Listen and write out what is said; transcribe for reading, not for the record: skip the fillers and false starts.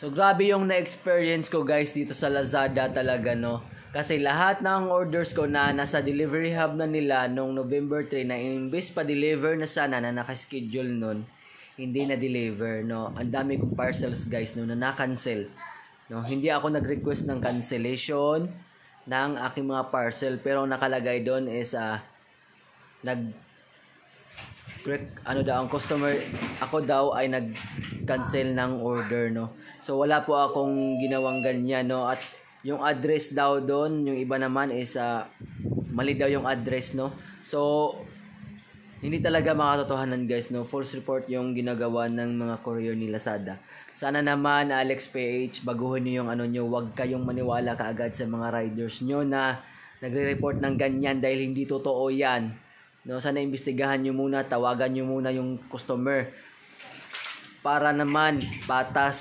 So grabe yung na-experience ko guys dito sa Lazada talaga, no. Kasi lahat ng orders ko na nasa delivery hub na nila nung November 3 na imbes pa deliver na sana na naka-schedule nun, hindi na deliver, no. Ang dami kong parcels guys no na na-cancel. No, hindi ako nag-request ng cancellation ng aking mga parcel, pero nakalagay doon is ano daw ang customer, ako daw ay nag-cancel ng order, no. So wala po akong ginawang ganyan, no. At yung address daw doon, yung iba naman is mali daw yung address, no. So hindi talaga makatotohanan guys, no. False report yung ginagawa ng mga courier ni Lazada. Sana naman Alex PH, baguhin niyo yung ano niyo, wag kayong maniwala kaagad sa mga riders niyo na nagre-report ng ganyan dahil hindi totoo yan. No, sana imbestigahan niyo muna, tawagan niyo muna yung customer para naman patas